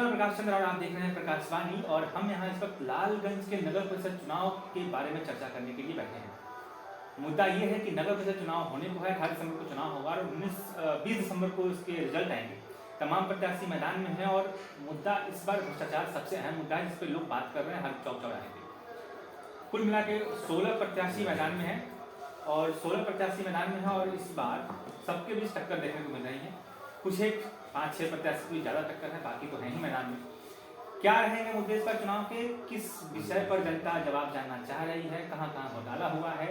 नमस्कार, मैं प्रकाश चंद्र और आप देख रहे हैं प्रकाशवाणी। और हम यहाँ इस वक्त लालगंज के नगर परिषद चुनाव के बारे में चर्चा करने के लिए बैठे हैं। मुद्दा ये है कि नगर परिषद चुनाव होने को है, 18 दिसंबर को चुनाव होगा और 20 दिसंबर को इसके रिजल्ट आएंगे। तमाम प्रत्याशी मैदान में हैं और मुद्दा इस बार भ्रष्टाचार सबसे अहम मुद्दा है, जिस पर लोग बात कर रहे हैं हर चौक चौराहे पे। कुल मिला के 16 प्रत्याशी मैदान में हैं और 16 प्रत्याशी मैदान में हैं और इस बार सबके बीच टक्कर देखने को मिल रही है। कुछ एक 5-6 प्रत्याशी की ज़्यादा टक्कर है, बाकी तो है ही मैदान में। क्या रहेंगे मुद्दे इस बार चुनाव के, किस विषय पर जनता जवाब जानना चाह रही है, कहाँ कहाँ घोटाला हुआ है,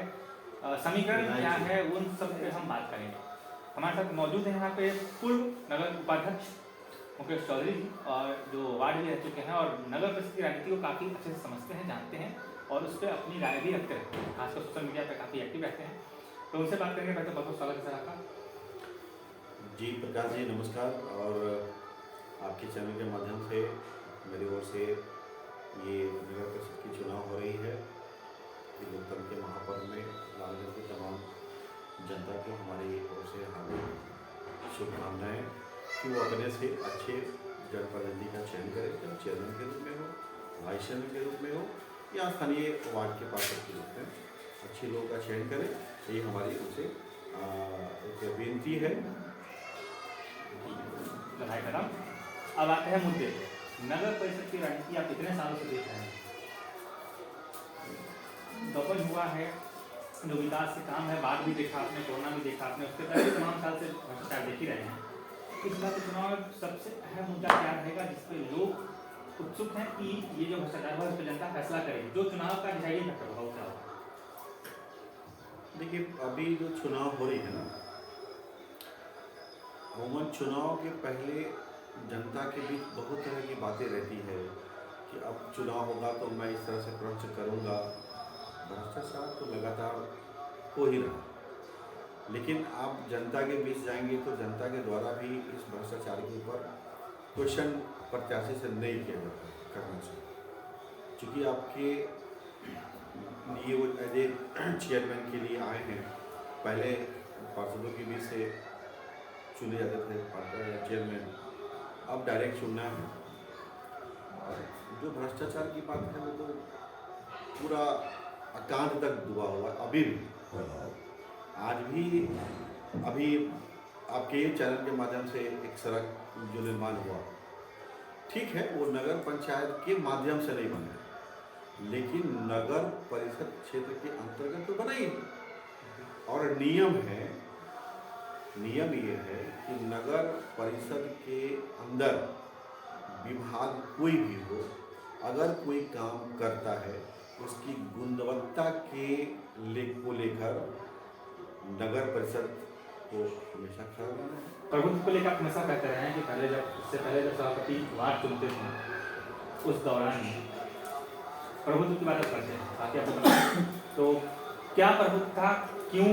समीकरण क्या है, उन सब पे हम बात करेंगे। हमारे साथ मौजूद है यहाँ पे पूर्व नगर उपाध्यक्ष मुकेश चौधरी जी, और जो वार्ड भी रह चुके हैं और नगर परिषद की राजनीति को काफ़ी अच्छे से समझते हैं, जानते हैं और उस पर अपनी राय भी रखते रहते हैं, खासकर सोशल मीडिया पर काफ़ी एक्टिव रहते हैं। तो उनसे बात करेंगे। पहले बहुत बहुत स्वागत है सर आपका। जी प्रकाश जी नमस्कार। और आपके चैनल के माध्यम से मेरी ओर से ये नगर परिषद की चुनाव हो रही है, लोकतंत्र के महापर्व में लालगंज की तमाम जनता को हमारी ओर से हार्दिक शुभकामनाएँ कि वो अपने से अच्छे जनप्रतिनिधि का चयन करें, चाहे चेयरमैन के रूप में हो, वाइस चेयरमैन के रूप में हो या स्थानीय वार्ड के पार्षद के रूप में अच्छे लोगों का चयन करें। ये हमारी उनसे एक बेनती है। अब आते हैं मुद्दे पे। नगर परिषद की राजनीति आप इतने सालों से देख रहे हैं, दफन हुआ है, जो विकास के काम है, बाढ़ भी देखा आपने, कोरोना भी देखा आपने, उसके पहले तमाम साल से भ्रष्टाचार देख ही रहे हैं। इस बार के चुनाव में सबसे अहम मुद्दा क्या रहेगा जिसपे लोग उत्सुक हैं कि ये जो भ्रष्टाचार हुआ, इस पर जनता फैसला करेगी, जो चुनाव का डिसाइडिंग फैक्टर होगा वो क्या होगा? देखिए, अभी जो चुनाव हो रही है ना, अमूमन चुनाव के पहले जनता के बीच बहुत तरह की बातें रहती है कि अब चुनाव होगा तो मैं इस तरह से प्रश्न करूंगा। भ्रष्टाचार तो लगातार हो ही रहा, लेकिन आप जनता के बीच जाएंगे तो जनता के द्वारा भी इस भ्रष्टाचार के ऊपर क्वेश्चन प्रत्याशी से नहीं किया जाता करना चाहिए, क्योंकि आपके ये वो एज ए चेयरमैन के लिए आए हैं। पहले पार्षदों के बीच से चुने जाते थे चेयरमैन, अब डायरेक्ट चुनना है। और जो भ्रष्टाचार की बात है वो तो पूरा अकांत तक डूबा हुआ अभी भी। आज भी अभी आपके चैनल के माध्यम से एक सड़क जो निर्माण हुआ, ठीक है, वो नगर पंचायत के माध्यम से नहीं बना, लेकिन नगर परिषद क्षेत्र के अंतर्गत तो बना ही। और नियम ये है कि नगर परिषद के अंदर विभाग कोई भी हो, अगर कोई काम करता है उसकी गुणवत्ता को लेकर नगर परिषद को हमेशा खड़ा रहना है। प्रभुत्व को लेकर हमेशा कहते रहे हैं कि इससे पहले जब सभापति वार्ड चुनते थे उस दौरान प्रभुत्व की बात करते हैं, ताकि आपको बताएं तो क्या प्रभुत्व था, क्यों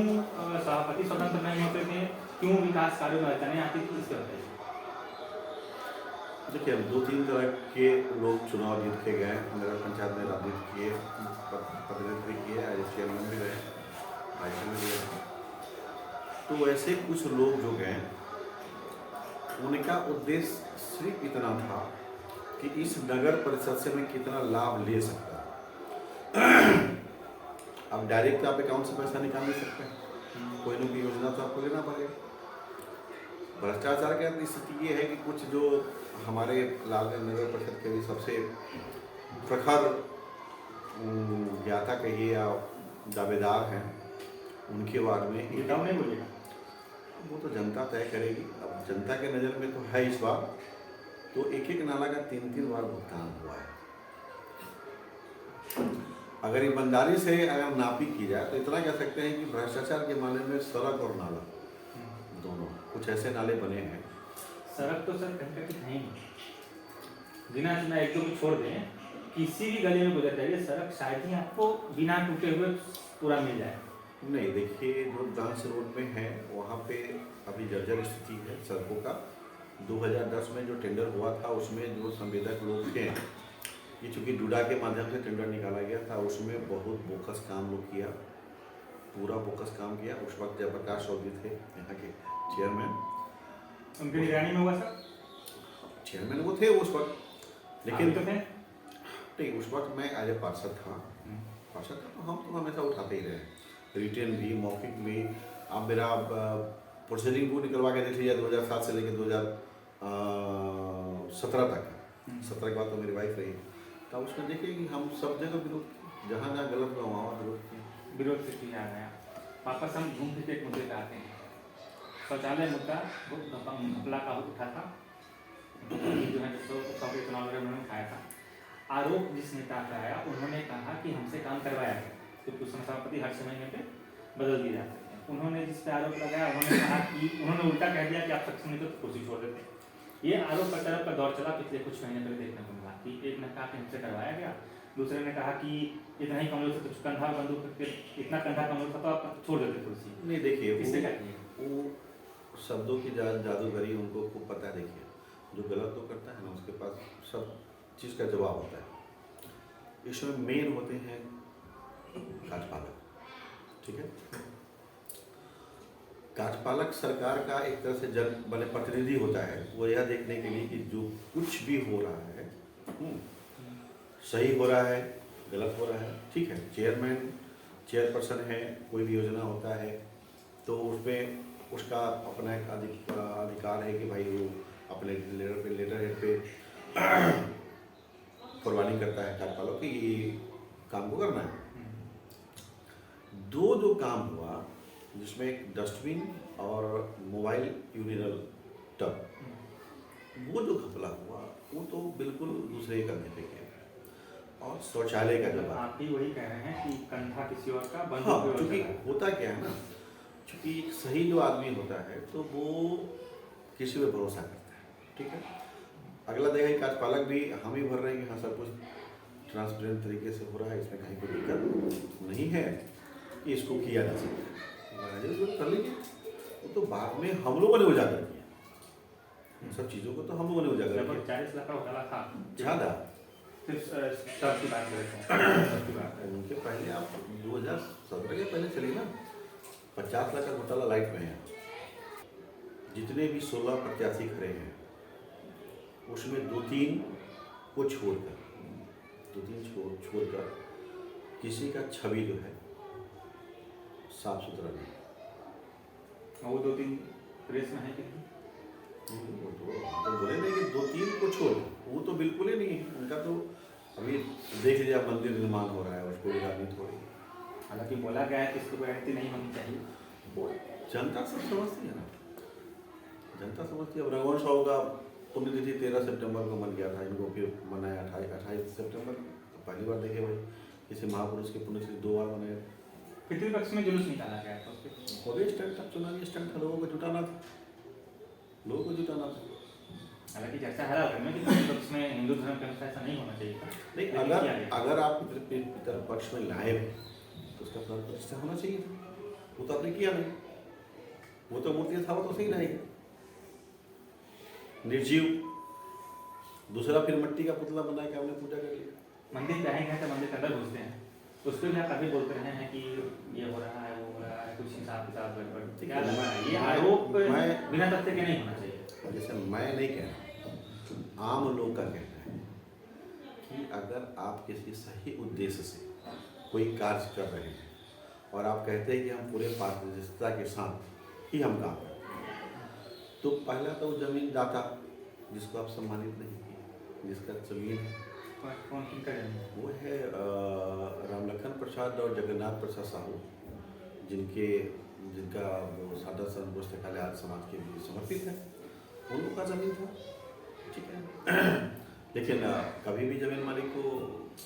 सभापति स्वतंत्र नहीं होते थे, क्यों विकास कार्यों में अड़चनें आती थी, इसके बताइए। देखिए, 2-3 तरह के लोग चुनाव जीत के गए, नगर पंचायत में राजनीति किए, प्रतिनिधित्व भी किए, एज चेयरमैन भी रहे, वाइस चेयरमैन भी रहे। तो ऐसे कुछ लोग जो गए, उनका उद्देश्य सिर्फ इतना था कि इस नगर परिषद से मैं कितना लाभ ले सकता। अब डायरेक्ट आप अकाउंट से पैसा निकाल नहीं सकते, कोई ना कोई योजना तो आपको लेना पड़ेगा। भ्रष्टाचार की स्थिति ये है कि कुछ जो हमारे लालगंज नगर परिषद के भी सबसे प्रखर ज्ञाता कहिए या दावेदार हैं, उनके वार्ड में नहीं बोलिएगा, वो तो जनता तय करेगी। अब जनता के नज़र में तो है इस बार तो एक नाला का 3-3 बार भुगतान हुआ है। अगर ईमानदारी से अगर नापी की जाए तो इतना कह सकते हैं कि भ्रष्टाचार के मामले में सड़क और नाला दोनों कुछ ऐसे नाले बने हैं। सड़क तो सर कहीं कहीं है ही, बिना चुना एक दो भी छोड़ दें, किसी भी गली में गुजर जाइए, सड़क शायद ही आपको बिना टूटे हुए पूरा मिल जाए। नहीं, देखिए, जो डांस रोड में है वहाँ पे अभी जर्जर स्थिति है सड़कों का। 2010 में जो टेंडर हुआ था उसमें जो संवेदक लोग थे, ये चूँकि डूडा के माध्यम से टेंडर निकाला गया था, उसमें बहुत बोकस काम लोग किया, पूरा बोकस काम किया। उस वक्त जयप्रकाश चौधरी थे यहाँ के चेयरमैन, उनकी निगरानी में हुआ सर, चेयरमैन वो थे उस वक्त। लेकिन तो थे नहीं, उस वक्त मैं एज ए पार्षद था। पार्षद था तो हम तो हमेशा उठाते ही रहे, रिटेन भी, मौखिक भी। आप मेरा प्रोसीडिंग बुक निकलवा के देख लीजिए 2007 से लेकर 2017 तक। 17 के बाद तो मेरी वाइफ रही, तब उसमें देखिए कि हम सब जगह विरोध किए, जहाँ जहाँ गलत हुआ वहाँ विरोध किए। विरोध से किया गया। वापस हम घूम फिर के एक मुद्दे पे आते हैं। शौचालय मुद्दा घपला का उठा था, जो है तो सौ के चुनाव में उन्होंने खाया था। आरोप जिस नेता का आया उन्होंने कहा कि हमसे काम करवाया गया, तो कुछ सभापति हर समय पे बदल दिए जाते हैं। उन्होंने जिस पे आरोप लगाया उन्होंने कहा कि उन्होंने उल्टा कह दिया कि आप सक्षम नहीं तो कुर्सी छोड़ देते। ये आरोप प्रत्यारोप का दौर चला पिछले कुछ महीने पहले देखने को मिला कि एक ने कहा कि हमसे करवाया गया, दूसरे ने कहा कि इतना ही कमजोर था तो कंधा बंदूक करके इतना कंधा कमजोर था तो आप छोड़ देते कुर्सी। नहीं देखिए, इससे क्या किया? वो शब्दों की जादूगरी उनको खूब पता है। देखिए, जो गलत तो करता है ना, उसके पास सब चीज़ का जवाब होता है। इसमें मेन होते हैं कार्यपालक, ठीक है। कार्यपालक सरकार का एक तरह से जन बने प्रतिनिधि होता है। वो यह देखने के लिए कि जो कुछ भी हो रहा है सही हो रहा है, गलत हो रहा है, ठीक है। चेयरमैन चेयरपर्सन है, कोई भी योजना होता है तो उसमें उसका अपना एक अधिकार है कि भाई वो अपने लेटर हेड पे फॉरवर्डिंग करता है कार्यपालक कि ये काम को करना है। जो काम हुआ जिसमें एक डस्टबिन और मोबाइल यूरिनल टब, वो जो घपला हुआ वो तो बिल्कुल दूसरे करने पे गया। और शौचालय का जब आप भी वही कह रहे हैं कि कंधा किसी और का बंदूक हाँ, की ओर क्योंकि चला है। होता क्या है ना, क्योंकि सही जो आदमी होता है तो वो किसी पे भरोसा करता है, ठीक है। अगला देगा कार्यपालक भी हम ही भर रहे हैं कि हाँ सब कुछ ट्रांसपेरेंट तरीके से हो रहा है, इसमें कहीं कोई दिक्कत नहीं है कि इसको किया जा सकता है, कर लीजिए। वो तो बाद में हम लोगों ने उजागर किया, सब चीज़ों को तो हम लोगों ने उजागर किया। 40 लाख का घोटाला था ज़्यादा सिर्फ तब की बात करें उनके पहले आप 2017 के पहले चलिए ना, 50 लाख का घोटाला लाइट में है। जितने भी 16 प्रत्याशी खड़े हैं उसमें 2-3 को छोड़कर किसी का छवि जो है साफ सुथरा नहीं। वो 2-3 प्रेस में है कि वो तो बोले नहीं कि 2-3 को छोड़, वो तो बिल्कुल ही नहीं है उनका। तो अभी देख लीजिए मंदिर निर्माण हो रहा है, उसको भी राजनीति हो रही है। हालांकि बोला गया है कि इसको कोई ऐसी नहीं होनी चाहिए। वो जनता सब समझती है ना, जनता समझती है। अब रघुवंश साहू का पुण्यतिथि 13 सितंबर को मन गया था, इनको फिर मनाया 28 सितंबर। तो पहली बार देखे भाई किसी महापुरुष की पुण्यतिथि 2 बार मनाया। पितृपक्ष में जुलूस निकाला गया था उसके हो गए स्टंट था, चुनावी स्टंट था, लोगों को जुटाना था। हालांकि चर्चा है में कि पितृपक्ष में हिंदू धर्म के अनुसार ऐसा नहीं होना चाहिए था। नहीं, अगर आप पितृपक्ष में लाए हैं तो उसका प्राण प्रतिष्ठा होना चाहिए था। वो तो आपने किया नहीं, वो तो मूर्ति था, वो तो सही रहेगा निर्जीव। दूसरा फिर मिट्टी का पुतला बना के आपने पूजा कर लिया। मंदिर पे आएंगे तो मंदिर के अंदर घुसते हैं, उस पर भी आप कभी बोलते रहे हैं कि ये हो रहा है वो हो रहा है, कुछ हिसाब किताब गड़बड़। क्या लगा है ये आरोप बिना तथ्य के नहीं होना चाहिए। जैसे मैं नहीं कह रहा, आम लोग का कहना है कि अगर आप किसी सही उद्देश्य से कोई कार्य कर रहे हैं और आप कहते हैं कि हम पूरे पारदर्शिता के साथ ही हम काम करते हैं, तो पहला तो जमीन दाता जिसको आप सम्मानित नहीं किए, जिसका जमीन है कौन किनका जमीन? वो है रामलखन प्रसाद और जगन्नाथ प्रसाद साहू, जिनका वो सादा सन पुस्तकालय आज समाज के लिए समर्पित है। उन लोगों का जमीन था, ठीक है। लेकिन कभी भी जमीन मालिक को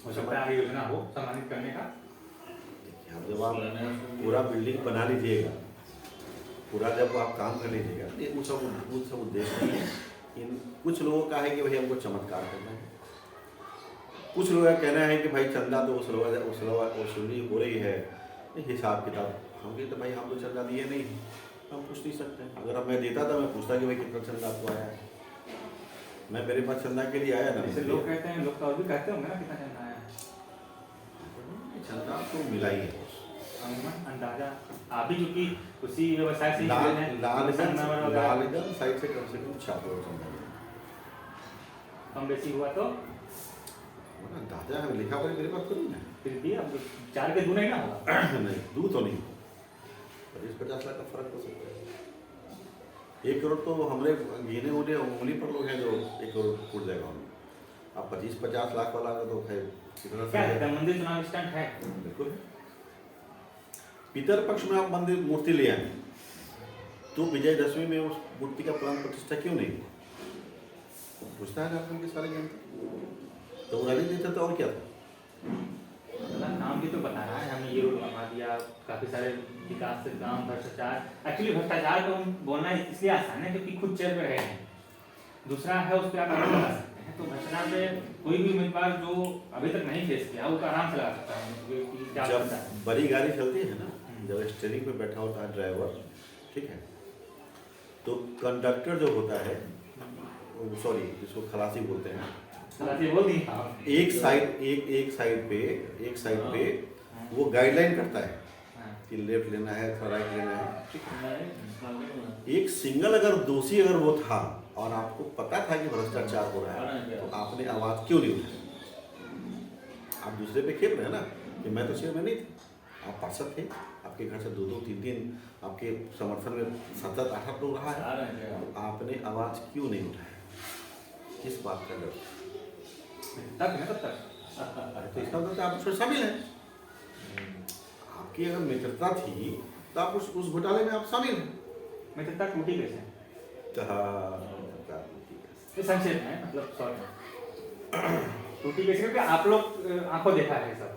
हो सकता है योजना हो सम्मानित करने का। देखिए, अब जब आप पूरा बिल्डिंग बना लीजिएगा, पूरा जब आप काम कर लीजिएगा, वो सब उद्देश्य नहीं है। कुछ लोगों का है कि भाई हमको चमत्कार करना है, कुछ लोगों का कहना है कि भाई चंदा तो वसूली हो रही है, हिसाब किताब हम तो भाई हम तो चंदा दिए नहीं, हम पूछ नहीं सकते। अगर अब मैं देता था मैं पूछता कि भाई कितना चंदा आपको आया है। मैं मेरे पास चंदा के लिए आया ना, जैसे लोग कहते हैं, लोग तो और भी कहते होंगे ना कितना चंदा आया है। चंदा तो मिला ही है अंदाजा। आप भी क्योंकि उसी व्यवसाय से लालगंज साइड से कम 6 करोड़ चंदा कम बेसी हुआ तो हमारा दादा है, लिखा पढ़ी मेरे पास थोड़ी ना फिर भी अब 4 के दूना ही ना होगा। है। नहीं, दू तो नहीं हो, 40-50 लाख का फर्क हो सकता है। 1 करोड़ तो हमारे गिने उन्हें उंगली पर लोग हैं जो 1 करोड़ फूट जाएगा उन्हें। अब 25-50 लाख वाला का तो खैर कितना क्या सही लगता है। है मंदिर चुनाव स्टंट है? बिल्कुल। पितर पक्ष में आप मंदिर मूर्ति ले आए तो विजयदशमी में उस मूर्ति का प्राण प्रतिष्ठा क्यों नहीं हुआ? पूछता है झारखंड के सारे जनता। तो उड़ा नहीं देता था और क्या था? मतलब नाम भी तो बता रहा है, हमने ये रोड बनवा दिया, काफी सारे विकास से काम, भ्रष्टाचार। एक्चुअली भ्रष्टाचार को हम बोलना इसलिए आसान है क्योंकि खुद चेयर पे रहे हैं। दूसरा है उस पर आप आरोप लगा सकते हैं। तो भ्रष्टाचार पे कोई भी उम्मीदवार जो अभी तक नहीं फेस किया वो आराम से लगा सकता है कि क्या जब बनता है। बड़ी गाड़ी चलती है ना, जब स्टीयरिंग पे बैठा होता है ड्राइवर, ठीक है, तो कंडक्टर जो होता है, सॉरी जिसको खलासी बोलते हैं, हालांकि वो नहीं था। एक साइड पे वो गाइडलाइन करता है कि लेफ्ट लेना है अथवा राइट लेना है। एक सिंगल अगर दोषी अगर वो था और आपको पता था कि भ्रष्टाचार हो रहा है तो आपने आवाज क्यों नहीं उठाई? आप दूसरे पे खेप रहे हैं ना कि मैं तो चेयरमैन नहीं था, आप पार्षद थे, आपके घर से 2-2, 3-3 आपके समर्थन में 7-8 लोग रहा है, तो आपने आवाज क्यों नहीं उठाया? किस बात का डर? तब है तब तक तो इसका मतलब आप उसमें शामिल हैं। आपकी अगर मित्रता थी तो आप उस घोटाले में आप शामिल हैं। मित्रता टूटी कैसे? ये संक्षेप में मतलब शॉर्ट में टूटी कैसे? क्योंकि आप लोग आंखों देखा है सब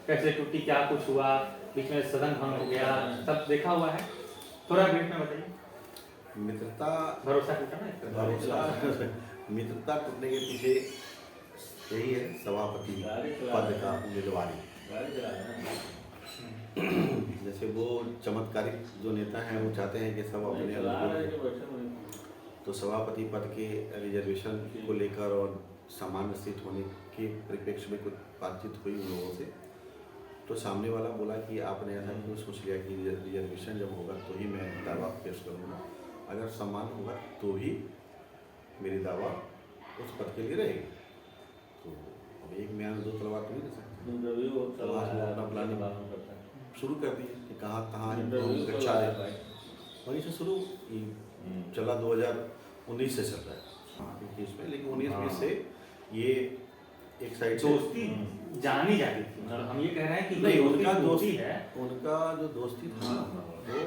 कैसे टूटी, क्या कुछ हुआ, बीच में सदन भंग हो गया, सब देखा हुआ है। थोड़ा ब्रीफ में बताइए। मित्रता भरोसा टूटा ना, भरोसा मित्रता टूटने के पीछे यही है सभापति पद का उम्मीदवारी। जैसे वो चमत्कारिक जो नेता हैं वो चाहते हैं कि सब अपने अनुकूल, तो सभापति पद के रिजर्वेशन को लेकर और सामान्य सीट होने के परिप्रेक्ष्य में कुछ बातचीत हुई उन लोगों से, तो सामने वाला बोला कि आपने ऐसा क्यों सोच लिया कि रिजर्वेशन जब होगा तो ही मैं दावा पेश करूँगा, अगर सम्मान होगा तो ही मेरी दावा उस पद के लिए रहेगी। तो अब एक म्यान 2 तलवार तो नहीं रह सकते। अपना प्लानिंग शुरू कर दी कि कहाँ कक्षा है, वहीं से शुरू चला 2019 से चल रहा है इसमें, लेकिन 19-20 से ये एक साइड दोस्ती जानी जाती थी। हम ये कह रहे हैं कि नहीं, उनका दोस्ती है, उनका जो दोस्ती था वो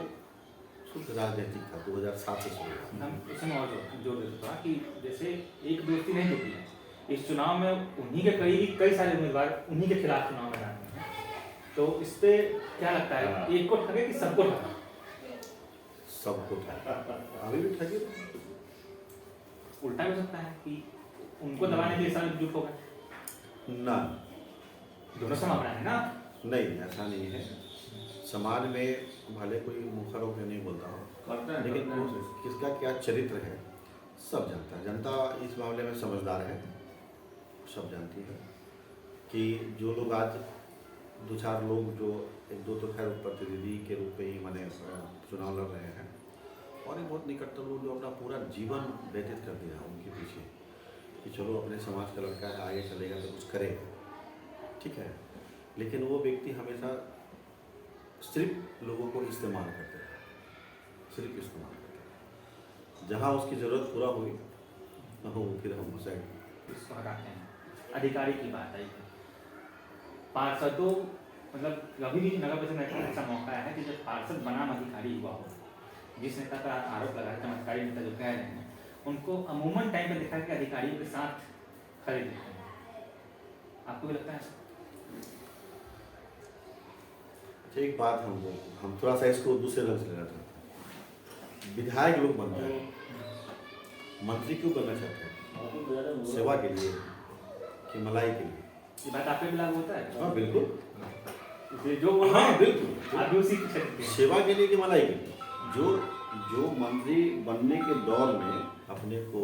शुद्ध राजनीतिक था। 2007 से शुरू हुआ। हम इसमें और जोड़ देता कि जैसे एक दोस्ती नहीं टूटी है, इस चुनाव में उन्हीं के करीबी कई सारे उम्मीदवार उन्हीं के खिलाफ चुनाव मैदान में हैं। तो इस पे क्या लगता है, एक को ठगे कि सबको ठगा? सबको ठगा, अभी भी ठगे। उल्टा भी हो सकता है कि उनको दबाने के लिए सारे जुट हो गए। ना, दोनों संभावना है ना? नहीं ऐसा नहीं है। समाज में भले कोई मुखर होकर नहीं बोलता हो, लेकिन किसका क्या चरित्र है सब जानता है। जनता इस मामले में समझदार है, सब जानती है कि जो लोग आज 2-4 लोग जो 1-2 तो खैर प्रतिनिधि के रूप में ही माने चुनाव लड़ रहे हैं, और एक बहुत निकटतम लोग जो अपना पूरा जीवन व्यतीत कर दिया उनके पीछे कि चलो अपने समाज का लड़का है आगे चलेगा तो कुछ करेगा, ठीक है, लेकिन वो व्यक्ति हमेशा सिर्फ लोगों को इस्तेमाल करते हैं, सिर्फ इस्तेमाल करते हैं। जहाँ उसकी ज़रूरत पूरा हुई वो फिर हम उसे इसको हटाते हैं। अधिकारी की बात आई है, पार्षदों मतलब कभी भी नगर परिषद में ऐसा मौका है कि जब पार्षद बनाम अधिकारी हुआ हो, जिस नेता का आरोप लगा है, चमत्कारी नेता जो कह रहे हैं, उनको अमूमन टाइम पे देखा कि अधिकारियों के साथ खड़े दिखते हैं। आपको भी लगता है? एक बात हम थोड़ा सा इसको दूसरे रंग से लेना चाहते हैं। विधायक लोग बनते हैं, मंत्री क्यों बनना चाहते हैं? सेवा के लिए कि मलाई के लिए? ये बात आप पे भी लागू होता है? हाँ बिल्कुल, इसलिए जो बोल रहे हाँ हैं, बिल्कुल, आप भी उसी की क्षेत्र के हैं। सेवा के लिए कि मलाई के लिए। जो मंत्री बनने के दौर में अपने को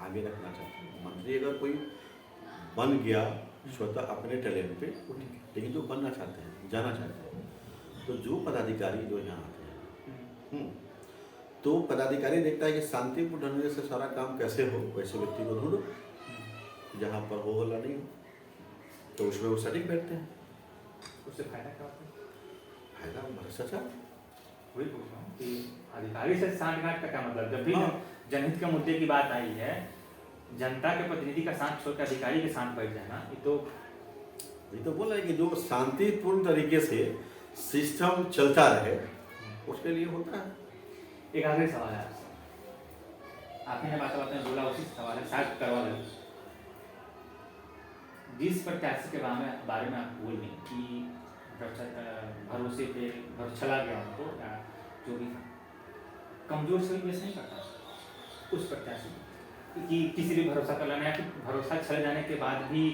आगे रखना चाहते हैं, मंत्री अगर कोई बन गया स्वतः अपने टैलेंट पे, लेकिन जो बनना चाहते हैं, जाना चाहते हैं, तो जो पदाधिकारी जो यहाँ आते हैं तो पदाधिकारी देखता है कि शांतिपूर्ण ढंग से सारा काम कैसे हो, वैसे व्यक्ति को ढूंढो जहाँ पर हो हल्ला नहीं हो। तो उसमें वो सटीक बैठते हैं। उससे फायदा क्या होता है? फायदा भ्रष्टाचार। वही पूछ रहा हूँ कि अधिकारी से सांठगांठ का क्या मतलब? जब भी हाँ। जनहित के मुद्दे की बात आई है, जनता के प्रतिनिधि का साथ छोड़कर अधिकारी के साथ बैठ जाना, ये तो बोला है कि जो शांतिपूर्ण तरीके से सिस्टम चलता रहे उसके लिए होता है। एक आखिरी सवाल है आपसे, आपने बात में बोला उसी सवाल है, शायद करवा लें। जिस प्रत्याशी के बारे में आप बोल रहे कि भरोसे पे चला गया उनको, या जो भी था, कमजोर से भी बेस नहीं करता उस प्रत्याशी कि किसी भी भरोसा कर लेना, या कि भरोसा चले जाने के बाद भी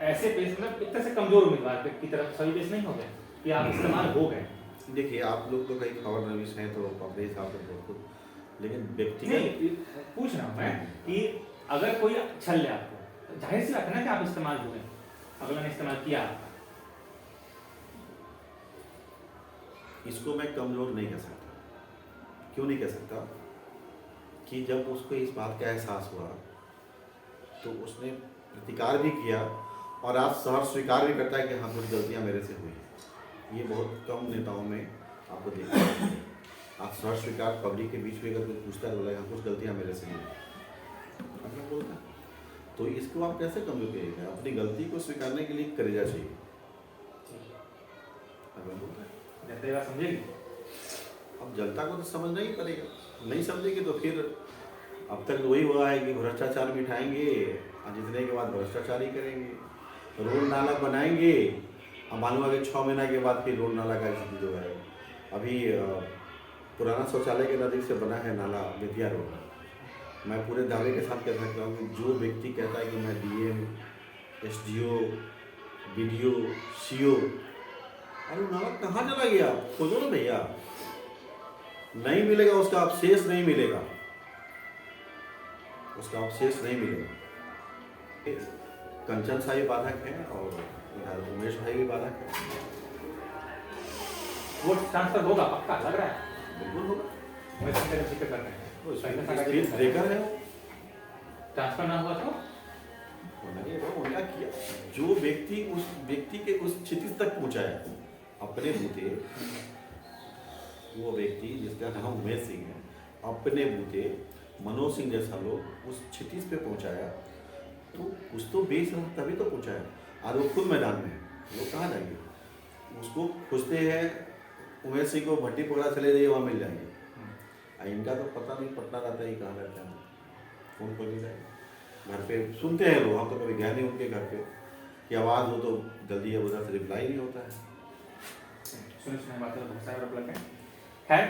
ऐसे पेश, मतलब एक तरह से कमजोर उम्मीदवार की तरफ सही पेश नहीं हो गए कि आप इस्तेमाल हो गए। देखिए, आप लोग तो कई खबर नवीस हैं तो अपने हिसाब से बोलते, लेकिन व्यक्तिगत नहीं पूछ रहा हूँ मैं कि अगर कोई छल ले आपको, जाहिर सी बात है ना कि आप इस्तेमाल हो गए, अगला ने इस्तेमाल किया आपका। इसको मैं कमजोर नहीं कह सकता। क्यों नहीं कह सकता? कि जब उसको इस बात का एहसास हुआ तो उसने प्रतिकार भी किया और आज सहर्ष स्वीकार भी करता है कि हाँ, कुछ गलतियाँ मेरे से हुई। ये बहुत कम नेताओं में आपको देखा है। आज सहर्ष स्वीकार पब्लिक के बीच में अगर कोई पूछता है, बोला हाँ, कुछ गलतियाँ मेरे से हुई, अपना बोलता है, तो इसको आप कैसे कमजोर करिएगा? अपनी गलती को स्वीकारने के लिए करेजा चाहिए। जनता समझेगी? अब जनता को तो समझना ही पड़ेगा, नहीं समझेगी तो फिर अब तक वही हुआ है कि भ्रष्टाचार मिटाएंगे और जीतने के बाद भ्रष्टाचार ही करेंगे, रोड नाला बनाएंगे और मालूम है कि 6 महीना के बाद फिर रोड नाला का स्थिति जो है, अभी पुराना शौचालय के नज़दीक से बना है नाला बेतिया रोड। मैं पूरे दावे के साथ कह सकता हूँ कि जो व्यक्ति कहता है कि मैं DM, SDO, BDO, CO, अरे नाला कहाँ चला गया? खोजो ना भैया, नहीं मिलेगा, उसका अवशेष नहीं मिलेगा, उसका अवशेष नहीं मिलेगा। कंचन साहब बाधक है और इधर उमेश भाई भी बाधक है। वो ट्रांसफर होगा पक्का लग रहा है? बिल्कुल होगा। मैं तो तेरे जिक्र कर रहे हैं ब्रेकर है। ट्रांसफर ना हुआ तो उनका किया, जो व्यक्ति उस व्यक्ति के उस क्षितिज तक पहुंचाया अपने बूते, वो व्यक्ति जिसका नाम उमेश सिंह है, अपने बूते मनोज सिंह जैसा लोग उस क्षितिज पे पहुंचाया, तो कुछ तो बेस रहा तभी तो पहुंचाया। आज वो खुद मैदान में है, वो कहाँ जाएंगे? उसको खोजते हैं, उमेश सिंह को भट्टी पकड़ा चले जाइए, वहाँ मिल जाएंगे। इनका तो पता नहीं पटना रहता है, कहाँ रहता है, फोन कर नहीं जाएगा। घर पे सुनते हैं लोग, हम तो कभी गए नहीं उनके घर पे, कि आवाज़ हो तो जल्दी है, उधर से रिप्लाई नहीं होता है। सुनिए बातें बहुत सारे उपलब्ध हैं। खैर,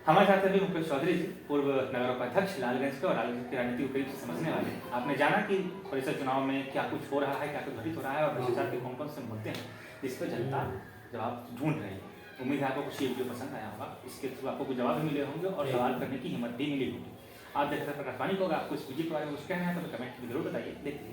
हमारे साथ अभी मुकेश चौधरी जी, पूर्व नगर उपाध्यक्ष लालगंज के और लालगंज की राजनीति को करीब से समझने वाले। आपने जाना कि परिषद चुनाव में क्या कुछ हो रहा है, क्या कुछ घटित हो रहा है और भ्रष्टाचार के कौन कौन से मुद्दे हैं जिस पर जनता जवाब ढूंढ रही है। उम्मीद है आपको कुछ ये वीडियो पसंद आया होगा, इसके थ्रू आपको कुछ जवाब भी मिले होंगे और सवाल करने की हिम्मत भी मिली होगी। आप देखते हैं प्रकाश वाणी को, अगर आपको इस वीडियो के बारे में कुछ कहना है तो कमेंट में जरूर बताइए। देखते हैं।